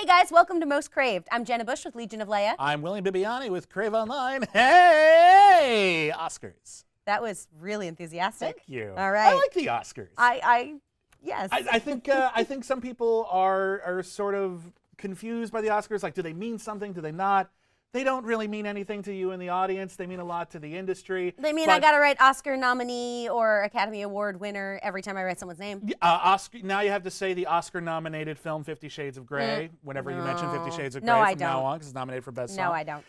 guys, welcome to Most Craved. I'm Jenna Bush with Legion of Leia. I'm William Bibiani with Crave Online. Hey, Oscars. That was really enthusiastic. Thank you. All right. I like the Oscars. Yes. I think some people are sort of confused by the Oscars. Like, do they mean something? Do they not? They don't really mean anything to you in the audience. They mean a lot to the industry. They mean I got to write Oscar nominee or Academy Award winner every time I write someone's name. Oscar. Now you have to say the Oscar-nominated film 50 Shades of Grey whenever you mention 50 Shades of Grey from now on, because it's nominated for Best Song. No, I don't.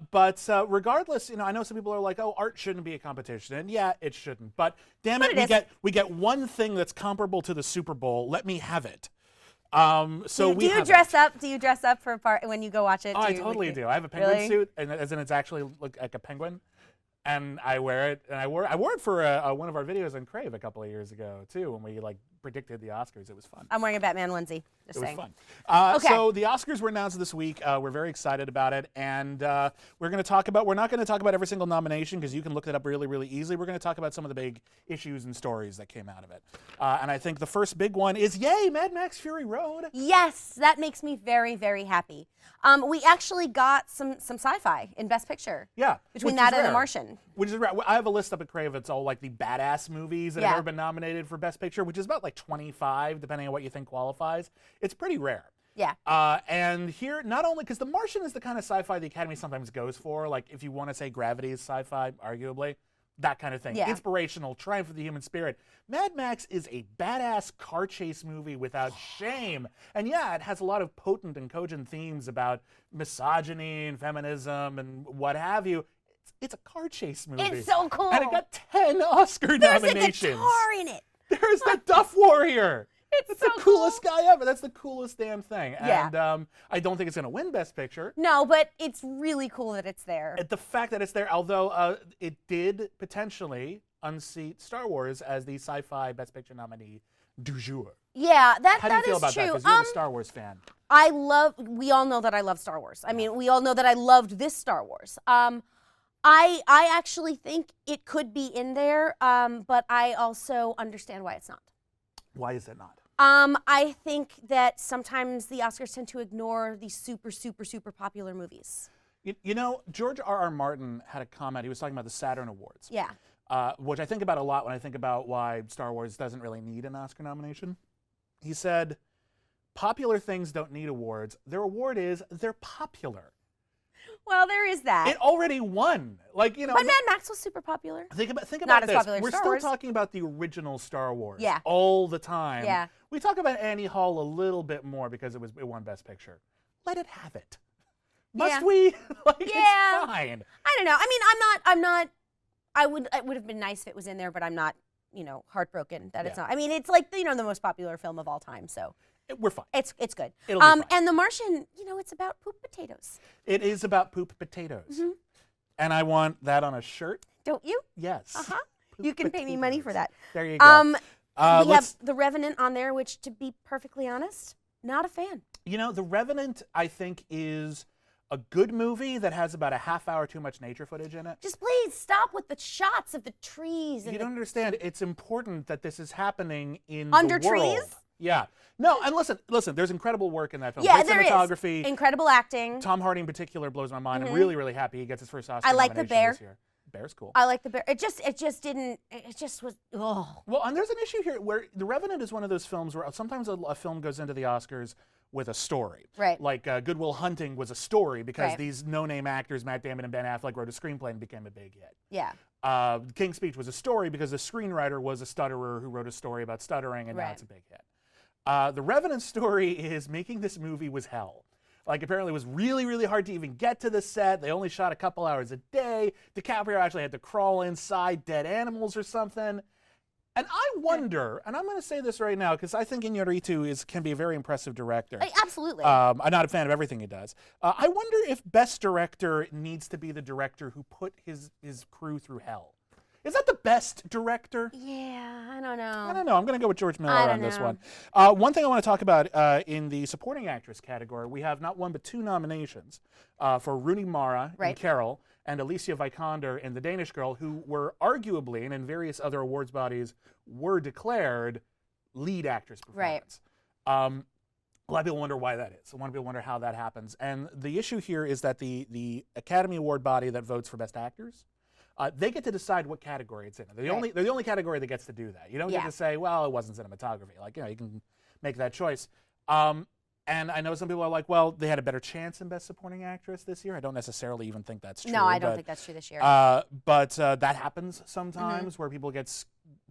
But regardless, I know some people are like, oh, art shouldn't be a competition. And yeah, it shouldn't. But damn it, we get one thing that's comparable to the Super Bowl. Let me have it. Do you dress up? Do you dress up for a part when you go watch it? Oh, I totally do. I have a penguin suit, and as in it's actually like a penguin, and I wear it. And I wore it for one of our videos on Crave a couple of years ago too, when we predicted the Oscars. It was fun. I'm wearing a Batman onesie. Just it saying. was fun. Okay. So the Oscars were announced this week. We're very excited about it, and we're going to talk about. We're not going to talk about every single nomination because you can look it up really, really easily. We're going to talk about some of the big issues and stories that came out of it. And I think the first big one is, yay, Mad Max Fury Road. Yes, that makes me very, very happy. We actually got some sci-fi in Best Picture. Yeah. Between that and The Martian. Which is rare. I have a list up at Crave. It's all like the badass movies that have ever been nominated for Best Picture, which is about like 25, depending on what you think qualifies. It's pretty rare. Yeah. And here, not only, because The Martian is the kind of sci-fi the Academy sometimes goes for, like if you want to say Gravity is sci-fi, arguably, that kind of thing. Yeah. Inspirational, triumph of the human spirit. Mad Max is a badass car chase movie without shame. And yeah, it has a lot of potent and cogent themes about misogyny and feminism and what have you. It's a car chase movie. It's so cool. And it got 10 Oscar nominations. There's a guitar in it. There's the Duff Warrior. That's so the coolest guy ever. That's the coolest damn thing. Yeah. And I don't think it's going to win Best Picture. No, but it's really cool that it's there. The fact that it's there, although it did potentially unseat Star Wars as the sci-fi Best Picture nominee du jour. Yeah, that is true. How do you feel about that? Because you're a Star Wars fan. We all know that I love Star Wars. I mean, we all know that I loved this Star Wars. I actually think it could be in there, but I also understand why it's not. Why is it not? I think that sometimes the Oscars tend to ignore these super, super, super popular movies. You know, George R.R. Martin had a comment. He was talking about the Saturn Awards. Yeah. Which I think about a lot when I think about why Star Wars doesn't really need an Oscar nomination. He said, popular things don't need awards. Their award is they're popular. Well, there is that. It already won. But Mad Max was super popular. Think about Not as this. popular as We're Star still Wars. talking about the original Star Wars all the time. Yeah. We talk about Annie Hall a little bit more because it won Best Picture. Let it have it. Must we? It's fine. I don't know. I mean, I'm not. It would have been nice if it was in there, but I'm not, heartbroken that it's not. I mean, it's like, the most popular film of all time, so. We're fine. It's good. It'll be fine. And The Martian, it's about poop potatoes. It is about poop potatoes. Mm-hmm. And I want that on a shirt. Don't you? Yes. Uh-huh. You can pay me money for that. There you go. We have The Revenant on there, which, to be perfectly honest, not a fan. The Revenant, I think, is a good movie that has about a half hour too much nature footage in it. Just please stop with the shots of the trees. You don't understand. It's important that this is happening in under the world. trees. Yeah. No, and listen. There's incredible work in that film. Yeah, Great there cinematography. is. Incredible acting. Tom Hardy in particular blows my mind. I'm really, really happy he gets his first Oscar I like the nomination bear. this year. Bear's cool. I like the bear. It just was. Oh. Well, and there's an issue here where The Revenant is one of those films where sometimes a film goes into the Oscars with a story. Right. Like Good Will Hunting was a story because these no-name actors, Matt Damon and Ben Affleck, wrote a screenplay and became a big hit. Yeah. King's Speech was a story because the screenwriter was a stutterer who wrote a story about stuttering, and now it's a big hit. The Revenant story is making this movie was hell. Apparently it was really, really hard to even get to the set. They only shot a couple hours a day. DiCaprio actually had to crawl inside dead animals or something. And I wonder, and I'm going to say this right now, because I think Iñárritu can be a very impressive director. Absolutely. I'm not a fan of everything he does. I wonder if Best Director needs to be the director who put his crew through hell. Is that the best director? Yeah, I don't know. I'm going to go with George Miller on this one. One thing I want to talk about in the supporting actress category, we have not one but two nominations for Rooney Mara in Carol and Alicia Vikander in The Danish Girl, who were arguably, and in various other awards bodies, were declared lead actress performance. A lot of people wonder why that is. A lot of people wonder how that happens. And the issue here is that the Academy Award body that votes for Best Actors, they get to decide what category it's in. They're the only category that gets to do that. You don't get to say, well, it wasn't cinematography. Like, you can make that choice. And I know some people are like, well, they had a better chance in Best Supporting Actress this year. I don't necessarily even think that's true. No, I don't think that's true this year. But that happens sometimes where people get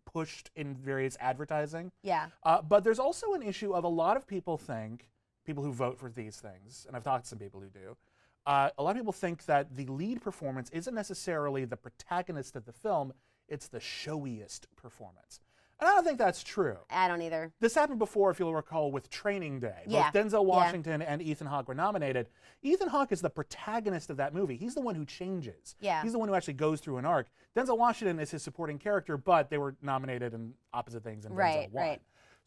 pushed in various advertising. Yeah. But there's also an issue of a lot of people who vote for these things, and I've talked to some people who do, a lot of people think that the lead performance isn't necessarily the protagonist of the film, it's the showiest performance. And I don't think that's true. I don't either. This happened before, if you'll recall, with Training Day. Yeah. Both Denzel Washington and Ethan Hawke were nominated. Ethan Hawke is the protagonist of that movie. He's the one who changes. Yeah. He's the one who actually goes through an arc. Denzel Washington is his supporting character, but they were nominated in opposite things, and Denzel won. Right.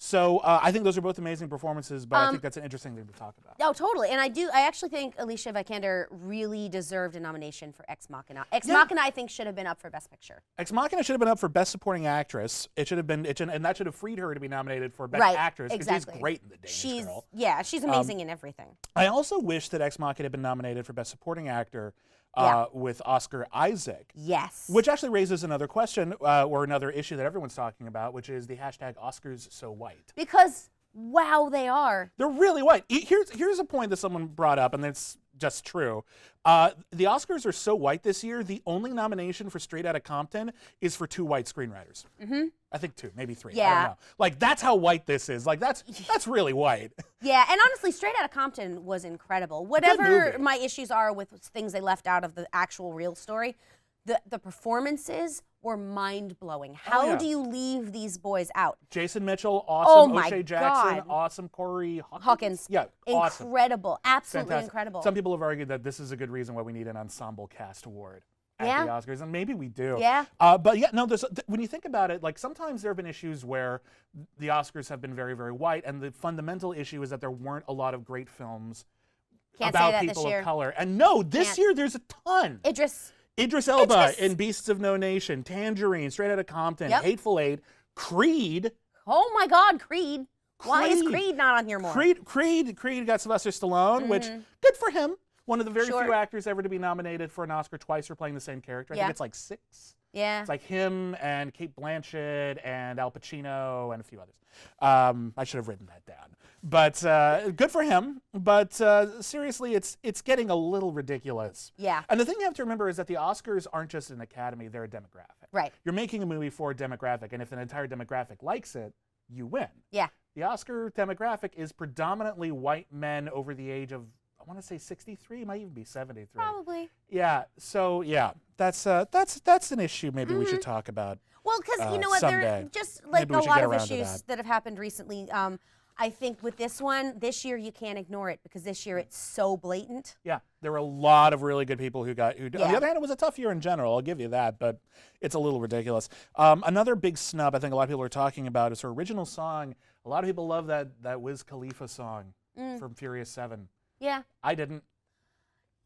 So I think those are both amazing performances, but I think that's an interesting thing to talk about. Oh, totally. And I actually think Alicia Vikander really deserved a nomination for Ex Machina. Ex Machina, I think, should have been up for Best Picture. Ex Machina should have been up for Best Supporting Actress. It should have been, and that should have freed her to be nominated for Best Actress, because she's great in The Danish Girl. Yeah, she's amazing in everything. I also wish that Ex Machina had been nominated for Best Supporting Actor with Oscar Isaac. Yes. Which actually raises another question, or another issue that everyone's talking about, which is the hashtag Oscars so white. Because, wow, they are. They're really white. Here's a point that someone brought up, and it's just true. The Oscars are so white this year, the only nomination for Straight Outta Compton is for 2 white screenwriters. Mm-hmm. I think 2, maybe 3. Yeah. I don't know. Like, that's how white this is. Like, that's really white. Yeah, and honestly, Straight Outta Compton was incredible. Whatever my issues are with things they left out of the actual real story, the performances were mind-blowing. How do you leave these boys out? Jason Mitchell, awesome. my O'Shea Jackson, God. awesome. Corey Hawkins. Yeah, awesome. Incredible. Absolutely Fantastic. incredible. Some people have argued that this is a good reason why we need an ensemble cast award at the Oscars, and maybe we do. Yeah. But yeah, no, when you think about it, like sometimes there have been issues where the Oscars have been very, very white, and the fundamental issue is that there weren't a lot of great films about people of color. And no, this year there's a ton. Idris Elba in Beasts of No Nation, Tangerine, Straight Outta Compton, Hateful Eight, Creed. Oh my God, Creed. Why is Creed not on here more? Creed got Sylvester Stallone, which, good for him. One of the very few actors ever to be nominated for an Oscar twice for playing the same character. I think it's like 6. Yeah. It's like him and Cate Blanchett and Al Pacino and a few others. I should have written that down. But good for him. But seriously, it's getting a little ridiculous. Yeah. And the thing you have to remember is that the Oscars aren't just an academy, they're a demographic. Right. You're making a movie for a demographic, and if an entire demographic likes it, you win. Yeah. The Oscar demographic is predominantly white men over the age of, I want to say 63, it might even be 73. Probably. Yeah. So yeah, that's an issue maybe we should talk about. Well, because you know what, someday. there just like Maybe a we should lot get of around to issues that. that have happened recently. I think with this one, this year you can't ignore it because this year it's so blatant. Yeah, there were a lot of really good people who on the other hand, it was a tough year in general, I'll give you that, but it's a little ridiculous. Another big snub I think a lot of people are talking about is her original song. A lot of people love that Wiz Khalifa song from Furious 7. Yeah. I didn't.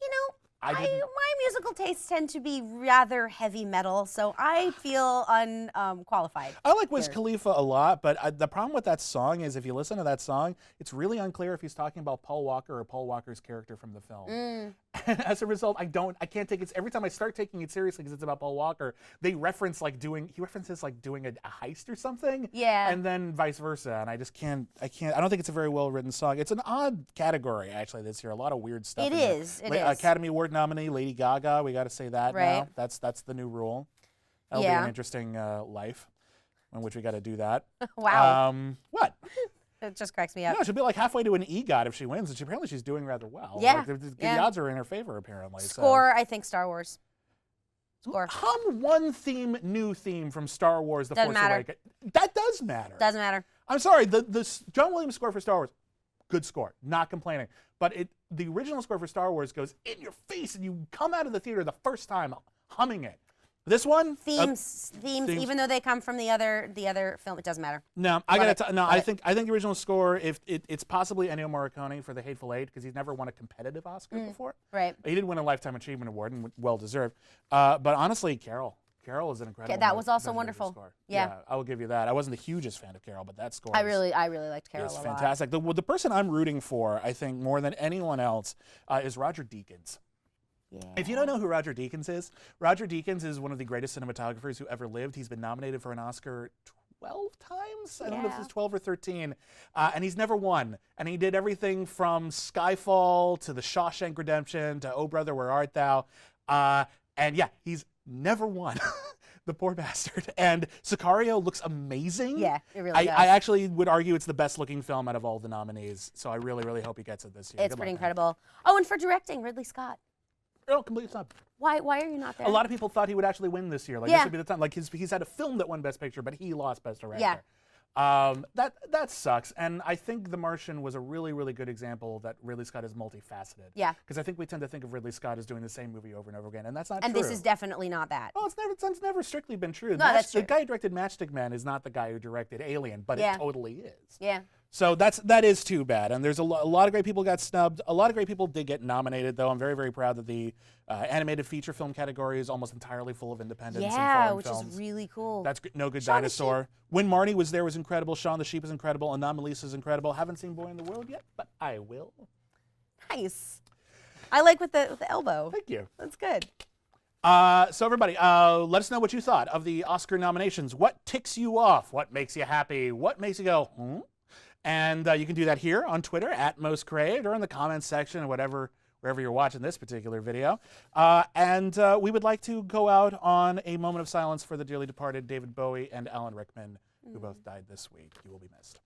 You know, didn't. my musical tastes tend to be rather heavy metal, so I feel unqualified. I like Wiz Khalifa a lot, but the problem with that song is if you listen to that song, it's really unclear if he's talking about Paul Walker or Paul Walker's character from the film. As a result, I can't take it. Every time I start taking it seriously because it's about Paul Walker, he references like doing a heist or something. Yeah. And then vice versa, and I don't think it's a very well written song. It's an odd category actually this year. A lot of weird stuff. It is. Academy Award nominee Lady Gaga. We got to say that now. That's the new rule. That'll be an interesting life in which we got to do that. Wow. What? It just cracks me up. No, she'll be like halfway to an EGOT if she wins, and apparently she's doing rather well. Yeah. Like, the odds are in her favor, apparently. Score, I think Star Wars. Score. Hum one new theme from Star Wars: The Force Awakens. That does matter. Doesn't matter. I'm sorry, the John Williams score for Star Wars, good score, not complaining. But the original score for Star Wars goes in your face, and you come out of the theater the first time humming it. This one themes, even though they come from the other film, it doesn't matter. No, I think the original score, if it's possibly Ennio Morricone for The Hateful Eight because he's never won a competitive Oscar before. Right. He did win a Lifetime Achievement Award and well deserved. But honestly, Carol Carol is an incredible. That was also music wonderful. Score. Yeah. I will give you that. I wasn't the hugest fan of Carol, but that score. I really liked Carol a lot. Fantastic. The person I'm rooting for, I think, more than anyone else, is Roger Deakins. Yeah. If you don't know who Roger Deakins is one of the greatest cinematographers who ever lived. He's been nominated for an Oscar 12 times? I don't know if it's 12 or 13. And he's never won. And he did everything from Skyfall to The Shawshank Redemption to Oh Brother, Where Art Thou? And yeah, he's never won. The poor bastard. And Sicario looks amazing. Yeah, it really does. I actually would argue it's the best looking film out of all the nominees. So I really, really hope he gets it this year. It's pretty incredible. Oh, and for directing, Ridley Scott. Oh, complete snub. Why are you not there? A lot of people thought he would actually win this year. Like this would be the time. Like he's had a film that won Best Picture, but he lost Best Director. Yeah. That sucks. And I think The Martian was a really, really good example that Ridley Scott is multifaceted. Yeah. Because I think we tend to think of Ridley Scott as doing the same movie over and over again, and that's not And true. this is definitely not that. Well, it's never strictly been true. No, that's true. The guy who directed Matchstick Man is not the guy who directed Alien, but it totally is. Yeah. So that is too bad. And there's a lot of great people got snubbed. A lot of great people did get nominated, though. I'm very, very proud that the animated feature film category is almost entirely full of independents and foreign which films. is really cool. That's No Good Shaun the Dinosaur. When Marnie was there was incredible. Shaun the Sheep is incredible. Anomalisa is incredible. Haven't seen Boy in the World yet, but I will. Nice. I like with the elbow. Thank you. That's good. So everybody, let us know what you thought of the Oscar nominations. What ticks you off? What makes you happy? What makes you go, hmm? And you can do that here on Twitter @MostCraved or in the comments section or wherever you're watching this particular video. And we would like to go out on a moment of silence for the dearly departed David Bowie and Alan Rickman, who both died this week. You will be missed.